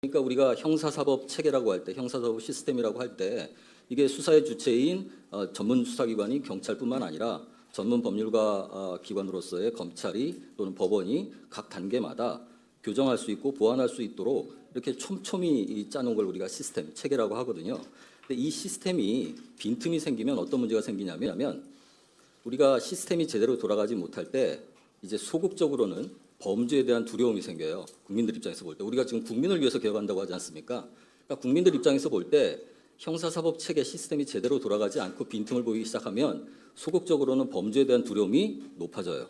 그러니까 우리가 형사사법 체계라고 할 때, 형사사법 시스템이라고 할 때 이게 수사의 주체인 전문 수사기관인 경찰뿐만 아니라 전문 법률가 기관으로서의 검찰이 또는 법원이 각 단계마다 교정할 수 있고 보완할 수 있도록 이렇게 촘촘히 짜놓은 걸 우리가 시스템, 체계라고 하거든요. 근데 이 시스템이 빈틈이 생기면 어떤 문제가 생기냐면 우리가 시스템이 제대로 돌아가지 못할 때 이제 소극적으로는 범죄에 대한 두려움이 생겨요. 국민들 입장에서 볼 때. 우리가 지금 국민을 위해서 개혁한다고 하지 않습니까? 그러니까 국민들 입장에서 볼 때 형사사법 체계 시스템이 제대로 돌아가지 않고 빈틈을 보이기 시작하면 소극적으로는 범죄에 대한 두려움이 높아져요.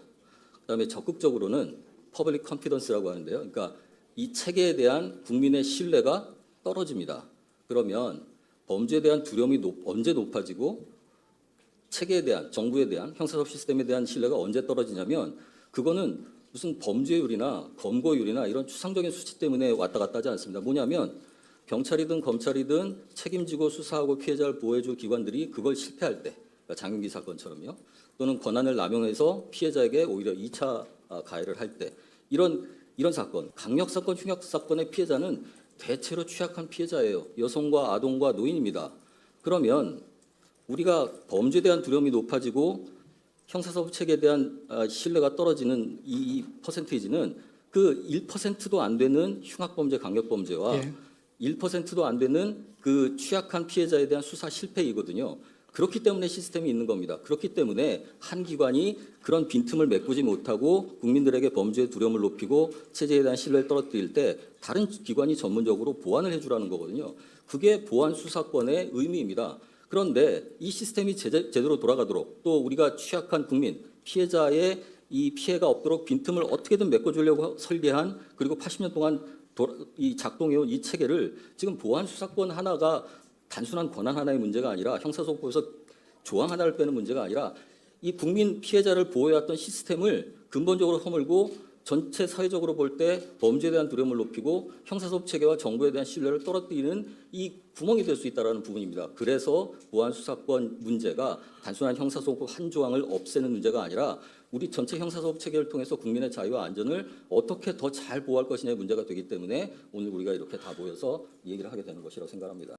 그다음에 적극적으로는 퍼블릭 컨피던스라고 하는데요. 그러니까 이 체계에 대한 국민의 신뢰가 떨어집니다. 그러면 범죄에 대한 두려움이 언제 높아지고 체계에 대한, 정부에 대한, 형사사법 시스템에 대한 신뢰가 언제 떨어지냐면 그거는 무슨 범죄율이나 검거율이나 이런 추상적인 수치 때문에 왔다 갔다 하지 않습니다. 뭐냐면 경찰이든 검찰이든 책임지고 수사하고 피해자를 보호해줄 기관들이 그걸 실패할 때, 그러니까 장윤기 사건처럼요. 또는 권한을 남용해서 피해자에게 오히려 2차 가해를 할 때 이런 사건, 강력사건, 흉악사건의 피해자는 대체로 취약한 피해자예요. 여성과 아동과 노인입니다. 그러면 우리가 범죄에 대한 두려움이 높아지고 형사사법 체계에 대한 신뢰가 떨어지는 이 퍼센테이지는 그 1%도 안 되는 흉악범죄, 강력범죄와 예. 1%도 안 되는 그 취약한 피해자에 대한 수사 실패이거든요. 그렇기 때문에 시스템이 있는 겁니다. 그렇기 때문에 한 기관이 그런 빈틈을 메꾸지 못하고 국민들에게 범죄의 두려움을 높이고 체제에 대한 신뢰를 떨어뜨릴 때 다른 기관이 전문적으로 보완을 해주라는 거거든요. 그게 보완 수사권의 의미입니다. 그런데 이 시스템이 제대로 돌아가도록 또 우리가 취약한 국민, 피해자의 이 피해가 없도록 빈틈을 어떻게든 메꿔주려고 설계한 그리고 80년 동안 이 작동해온 이 체계를 지금 보완 수사권 하나가 단순한 권한 하나의 문제가 아니라 형사소송법에서 조항 하나를 빼는 문제가 아니라 이 국민 피해자를 보호해왔던 시스템을 근본적으로 허물고 전체 사회적으로 볼 때 범죄에 대한 두려움을 높이고 형사소송 체계와 정부에 대한 신뢰를 떨어뜨리는 이 구멍이 될 수 있다는 부분입니다. 그래서 보안 수사권 문제가 단순한 형사소송법 한 조항을 없애는 문제가 아니라 우리 전체 형사소송 체계를 통해서 국민의 자유와 안전을 어떻게 더 잘 보호할 것이냐의 문제가 되기 때문에 오늘 우리가 이렇게 다 모여서 이 얘기를 하게 되는 것이라고 생각합니다.